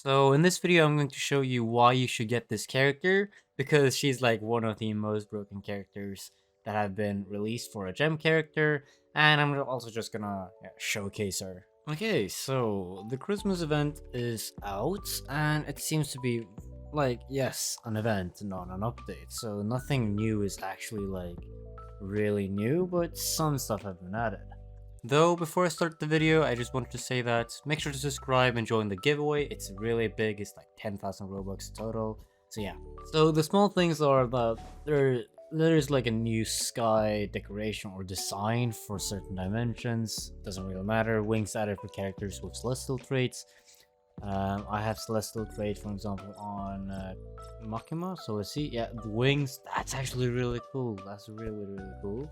So in this video, I'm going to show you why you should get this character, because she's like one of the most broken characters that have been released for a gem character, and I'm also just gonna showcase her. Okay, so the Christmas event is out, and it seems to be like, yes, an event, not an update. So nothing new is actually like really new, but some stuff have been added. Though, before I start the video, I just wanted to say that make sure to subscribe and join the giveaway. It's really big, it's like 10,000 Robux total. So yeah. So the small things are that there's like a new sky decoration or design for certain dimensions. Doesn't really matter. Wings added for characters with celestial traits. I have celestial trait, for example, on Makima. So let's see. Yeah, the wings. That's actually really cool. That's really cool.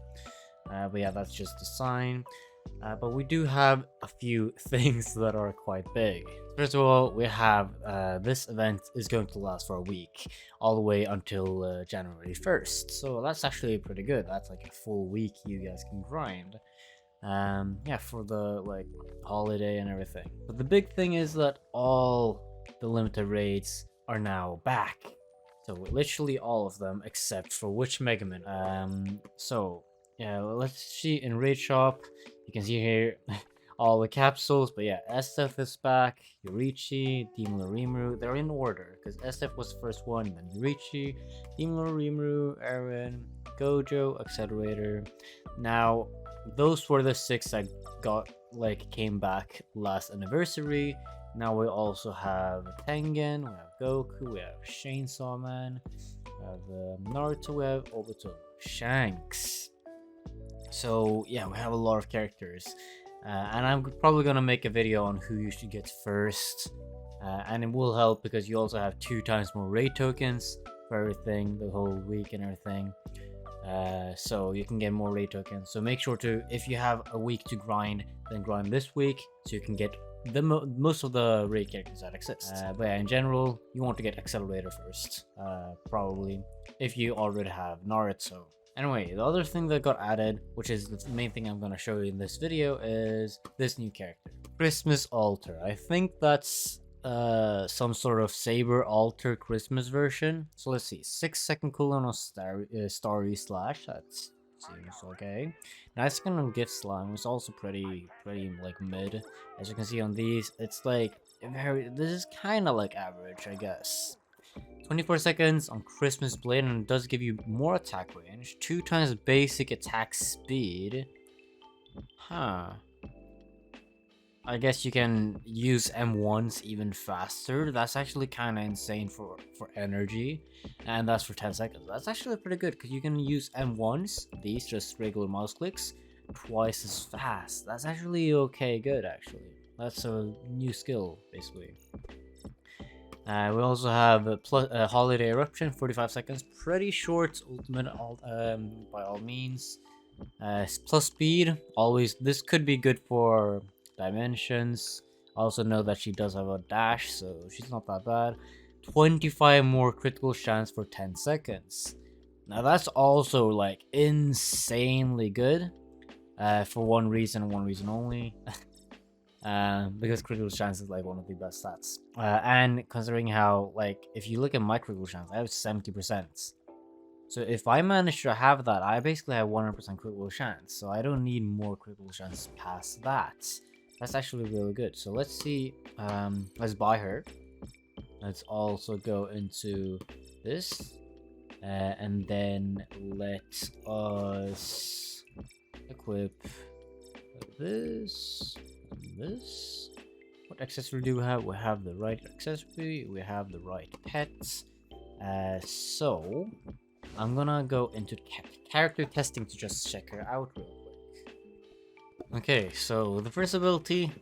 But yeah, that's just a sign. But we do have a few things that are quite big. First of all, we have this event is going to last for a week, all the way until January 1st. So that's actually pretty good. That's like a full week you guys can grind. Yeah, for the like holiday and everything. But the big thing is that all the limited raids are now back. So literally all of them except for which Mega Man. So yeah, let's see in raid shop. You can see here all the capsules, but yeah, SF is back, Yurichi, Demon Rimuru, they're in order, because SF was the first one, then Yurichi, Demon Rimuru, Aaron, Gojo, Accelerator. Now, those were the 6 that came back last anniversary. Now we also have Tengen, we have Goku, we have Chainsaw Man, we have Naruto, we have Obito, Shanks. So yeah, we have a lot of characters, and I'm probably gonna make a video on who you should get first, and it will help because you also have 2 times more raid tokens for everything, the whole week and everything. So you can get more raid tokens. So make sure to, if you have a week to grind, then grind this week so you can get the most of the raid characters that exist. But yeah, in general, you want to get Accelerator first, probably, if you already have Naruto. Anyway, the other thing that got added, which is the main thing I'm going to show you in this video, is this new character, Christmas Altar. I think that's some sort of Saber Altar Christmas version. So let's see, 6-second cooldown on Starry Slash. That seems okay. Nice skin on Gift Slime. It's also pretty like mid. As you can see on these, it's like this is kind of like average, I guess. 24 seconds on Christmas Blade, and it does give you more attack range, 2 times basic attack speed. Huh. I guess you can use M1s even faster. That's actually kind of insane for energy, and that's for 10 seconds. That's actually pretty good because you can use M1s, these just regular mouse clicks, twice as fast. That's actually okay, good actually. That's a new skill basically. We also have Holiday Eruption, 45 seconds, pretty short ultimate by all means. Plus speed, always, this could be good for dimensions. Also know that she does have a dash, so she's not that bad. 25 more critical chance for 10 seconds. Now that's also like insanely good, for one reason and one reason only. Because critical chance is like one of the best stats, and considering how, like, if you look at my critical chance, I have 70%. So if I manage to have that, I basically have 100% critical chance, so I don't need more critical chance past that. That's actually really good. So let's see, let's buy her. Let's also go into this, and then let us equip this. This. What accessory do we have? We have the right accessory, we have the right pets. So I'm gonna go into character testing to just check her out real quick. Okay, so the first ability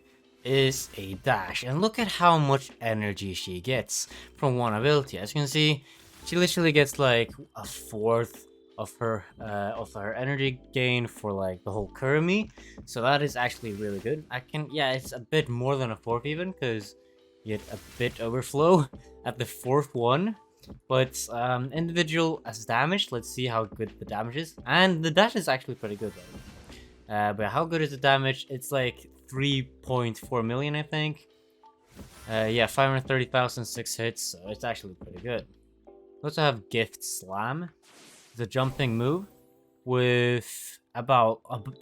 is a dash, and look at how much energy she gets from one ability. As you can see, she literally gets like a fourth of her energy gain for like the whole Kurumi, so that is actually really good. Yeah, it's a bit more than a fourth even, because you get a bit overflow at the 4th one. But individual as damage, let's see how good the damage is, and the dash is actually pretty good though. But how good is the damage? It's like 3.4 million, I think. Yeah, 530,000, 6 hits, so it's actually pretty good. We also have Gift Slam. It's a jumping move with about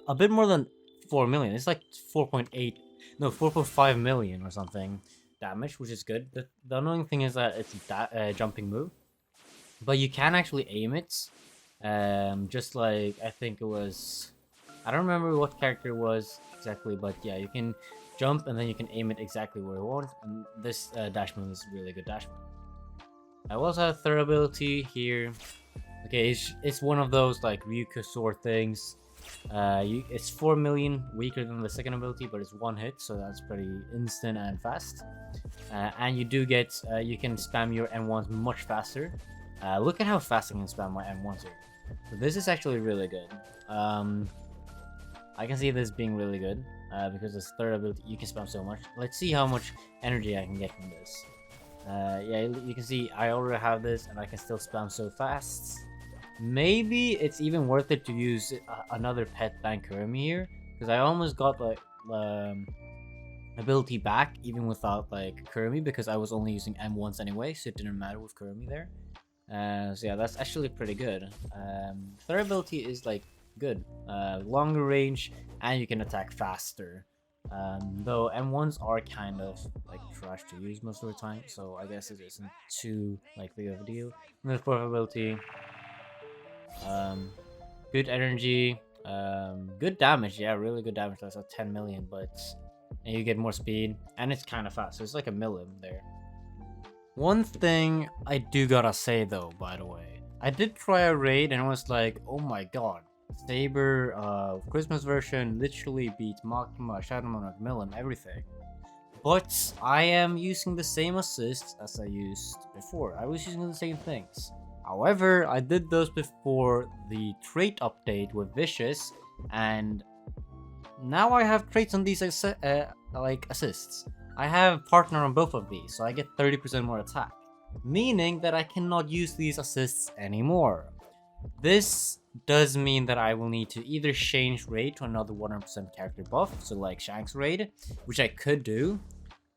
a bit more than 4 million. It's like 4.8, no, 4.5 million or something damage, which is good. The annoying thing is that it's a jumping move, but you can actually aim it. Just like, I think it was, I don't remember what character it was exactly, but yeah, you can jump and then you can aim it exactly where you want. And this dash move is a really good dash move. I also have third ability here. Okay, it's one of those like Ryuko sword things. It's 4 million weaker than the second ability, but it's one hit, so that's pretty instant and fast. And you do get, you can spam your M1s much faster. Look at how fast I can spam my M1s here. So this is actually really good. I can see this being really good because this third ability, you can spam so much. Let's see how much energy I can get from this. Yeah, you can see I already have this and I can still spam so fast. Maybe it's even worth it to use another pet bank Kurumi here, because I almost got like ability back even without like Kurumi, because I was only using M1s anyway, so it didn't matter with Kurumi there. So yeah, that's actually pretty good. Third ability is like good, longer range, and you can attack faster. Though M1s are kind of like trash to use most of the time, so I guess it isn't too like big of a deal. And the fourth ability, good energy, good damage, yeah, really good damage. That's at 10 million, but and you get more speed, and it's kind of fast, so it's like a millim there. One thing I do gotta say though, by the way, I did try a raid and it was like, oh my god, Saber Christmas version literally beat Makima, Shadow Monarch, Millim, everything. But I am using the same assists as I used before. I was using the same things. However, I did those before the trait update with Vicious, and now I have traits on these like assists. I have partner on both of these, so I get 30% more attack, meaning that I cannot use these assists anymore. This does mean that I will need to either change raid to another 100% character buff, so like Shank's raid, which I could do,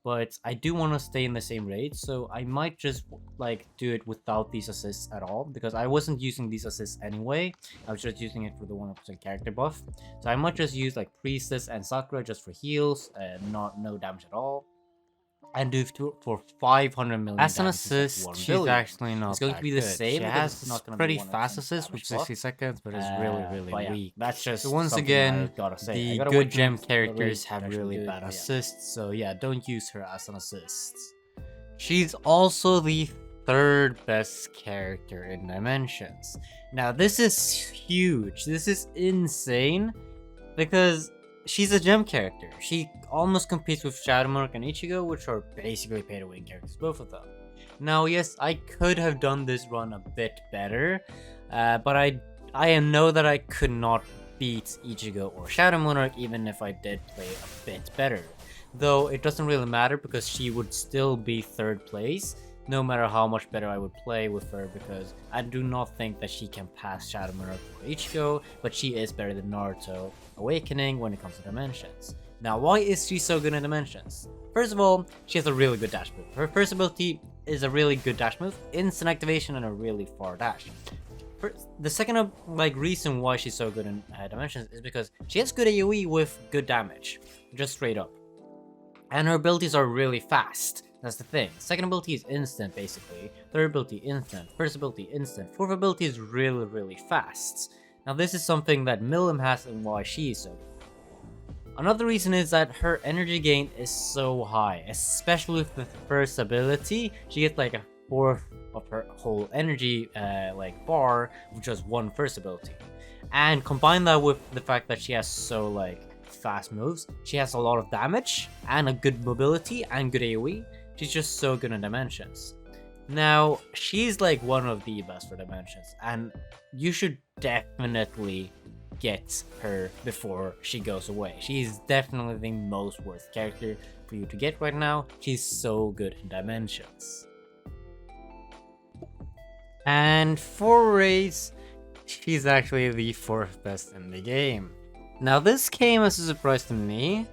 but I do want to stay in the same raid, so I might just like do it without these assists at all, because I wasn't using these assists anyway. I was just using it for the 100% character buff, so I might just use like Priestess and Sakura just for heals and no damage at all, and do for 500 million As an damage assist, like she's actually not It's going to be the good. same. She Has has not going to pretty be fast assist with 60 seconds, but it's really but yeah, weak. that's just So once something again, I gotta say. the I gotta good wait for gem the characters raid have to actually really do it, bad but yeah. assists, so yeah, don't use her as an assist. She's also the third best character in Dimensions. Now this is huge, this is insane, because she's a gem character. She almost competes with Shadowmark and Ichigo, which are basically pay-to-win characters, both of them. Now, yes, I could have done this run a bit better, but I know that I could not beat Ichigo or Shadow Monarch even if I did play a bit better. Though it doesn't really matter, because she would still be third place, no matter how much better I would play with her, because I do not think that she can pass Shadow Monarch or Ichigo, but she is better than Naruto Awakening when it comes to Dimensions. Now, why is she so good in Dimensions? First of all, she has a really good dash move. Her first ability is a really good dash move, instant activation, and a really far dash. The second reason why she's so good in Dimensions is because she has good AoE with good damage, just straight up. And her abilities are really fast. That's the thing. Second ability is instant, basically. Third ability, instant. First ability, instant. Fourth ability is really fast. Now, this is something that Millim has and why she is so good. Another reason is that her energy gain is so high, especially with the first ability. She gets like a fourth of her whole energy bar with just one first ability. And combine that with the fact that she has so fast moves, she has a lot of damage and a good mobility and good AoE. She's just so good in Dimensions. Now, she's like one of the best for Dimensions, and you should definitely get her before she goes away. She's definitely the most worth character for you to get right now. She's so good in Dimensions. And for raids, she's actually the fourth best in the game. Now, this came as a surprise to me,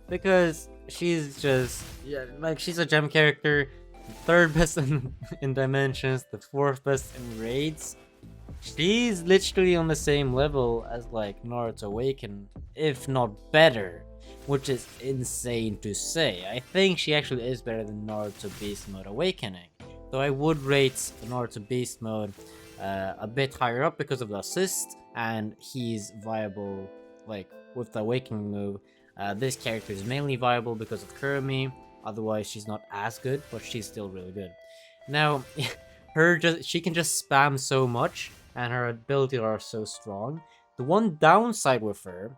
because she's just, yeah, like she's a gem character, third best in dimensions, the fourth best in raids. She's literally on the same level as like Naruto Awaken, if not better, which is insane to say. I think she actually is better than Naruto Beast Mode Awakening, though I would rate the Naruto Beast Mode a bit higher up because of the assist, and he's viable like with the Awakening move. This character is mainly viable because of Kurumi, otherwise she's not as good, but she's still really good. Now, she can just spam so much, and her abilities are so strong. The one downside with her,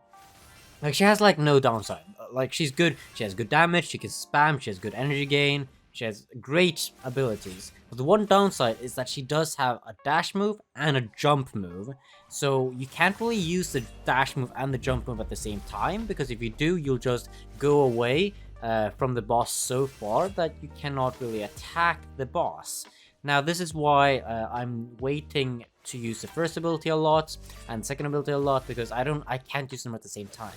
like she has like no downside. Like she's good, she has good damage, she can spam, she has good energy gain, she has great abilities. But the one downside is that she does have a dash move and a jump move. So you can't really use the dash move and the jump move at the same time, because if you do, you'll just go away from the boss so far that you cannot really attack the boss. Now this is why I'm waiting to use the first ability a lot and second ability a lot, because I can't use them at the same time.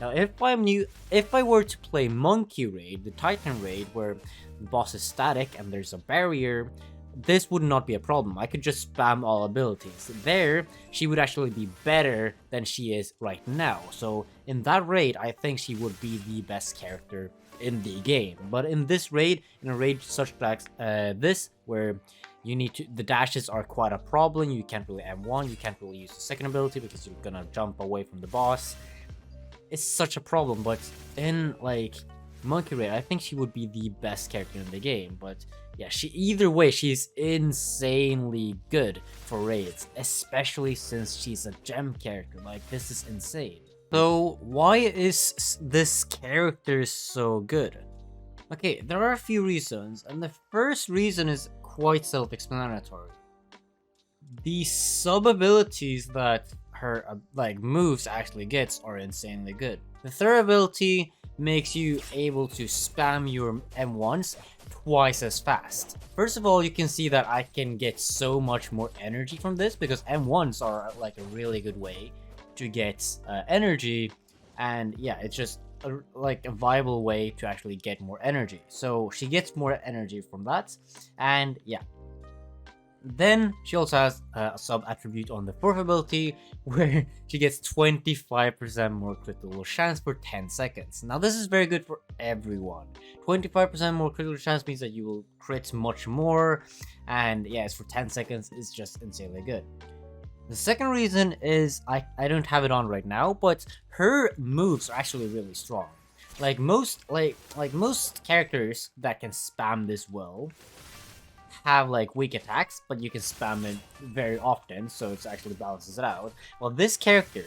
Now if I were to play Monkey Raid, the Titan Raid, where the boss is static and there's a barrier, this would not be a problem. I could just spam all abilities. There, she would actually be better than she is right now. So in that raid, I think she would be the best character in the game. But in this raid, in a raid such like this, where the dashes are quite a problem, you can't really M1, you can't really use the second ability because you're gonna jump away from the boss. It's such a problem, but in like Monkey Raid, I think she would be the best character in the game. But yeah, either way, she's insanely good for raids, especially since she's a gem character. Like, this is insane. So why is this character so good? Okay, there are a few reasons, and the first reason is quite self-explanatory. The sub-abilities that her like moves actually gets are insanely good. The third ability makes you able to spam your M1s twice as fast. First of all, you can see that I can get so much more energy from this, because M1s are like a really good way to get energy, and yeah, it's just like a viable way to actually get more energy. So she gets more energy from that, and yeah. Then she also has a sub attribute on the fourth ability, where she gets 25% more critical chance for 10 seconds. Now this is very good for everyone. 25% more critical chance means that you will crit much more, and yes, for 10 seconds it's just insanely good. The second reason is I don't have it on right now, but her moves are actually really strong. Like most most characters that can spam this well have like weak attacks, but you can spam it very often, so it actually balances it out. Well, this character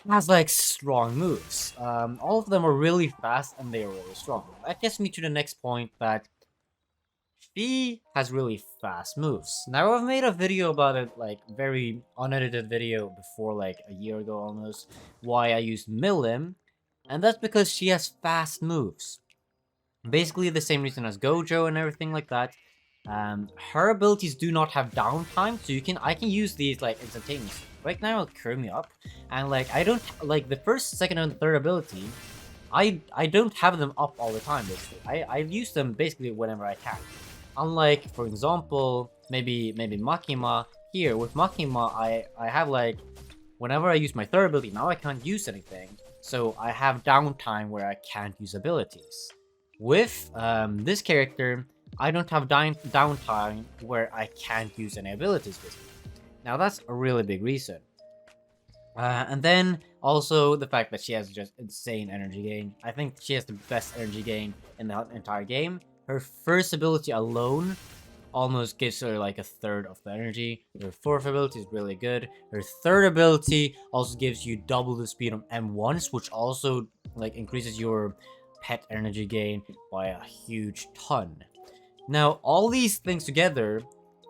has like strong moves. All of them are really fast and they are really strong. That gets me to the next point, that she has really fast moves. Now I've made a video about it, like very unedited video before, like a year ago almost, why I used Milim, and that's because she has fast moves. Basically the same reason as Gojo and everything like that. Her abilities do not have downtime, so I can use these like instantaneously. Right now it'll cure me up, and like I don't like the first, second, and third ability. I don't have them up all the time. Basically, I use them basically whenever I can. Unlike, for example, maybe Makima. Here with Makima, I have like whenever I use my third ability, now I can't use anything, so I have downtime where I can't use abilities. With this character, I don't have downtime where I can't use any abilities basically. Now that's a really big reason. And then also the fact that she has just insane energy gain. I think she has the best energy gain in the entire game. Her first ability alone almost gives her like a third of the energy. Her fourth ability is really good. Her third ability also gives you double the speed on M1s, which also like increases your pet energy gain by a huge ton. Now, all these things together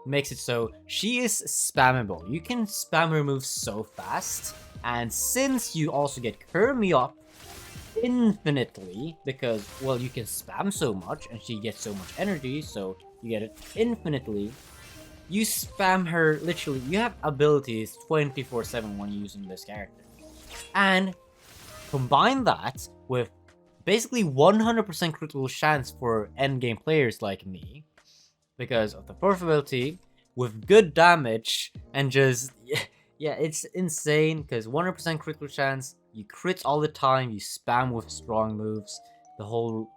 makes it so she is spammable. You can spam her moves so fast, and since you also get Kurumi up infinitely, because, well, you can spam so much, and she gets so much energy, so you get it infinitely, you spam her, literally, you have abilities 24/7 when using this character. And combine that with basically 100% critical chance for endgame players like me because of the profitability with good damage and just yeah, it's insane because 100% critical chance, you crit all the time, you spam with strong moves, the whole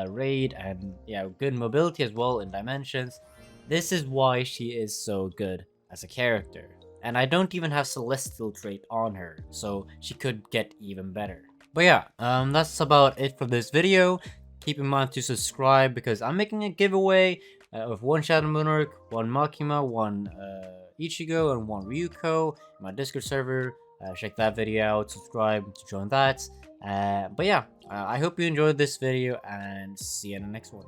raid, and yeah, good mobility as well in dimensions. This is why she is so good as a character. And I don't even have Celestial trait on her, so she could get even better. But yeah, that's about it for this video. Keep in mind to subscribe because I'm making a giveaway of one Shadow Monarch, one Makima, one Ichigo, and one Ryuko in my Discord server. Check that video out, subscribe to join that. But yeah, I hope you enjoyed this video and see you in the next one.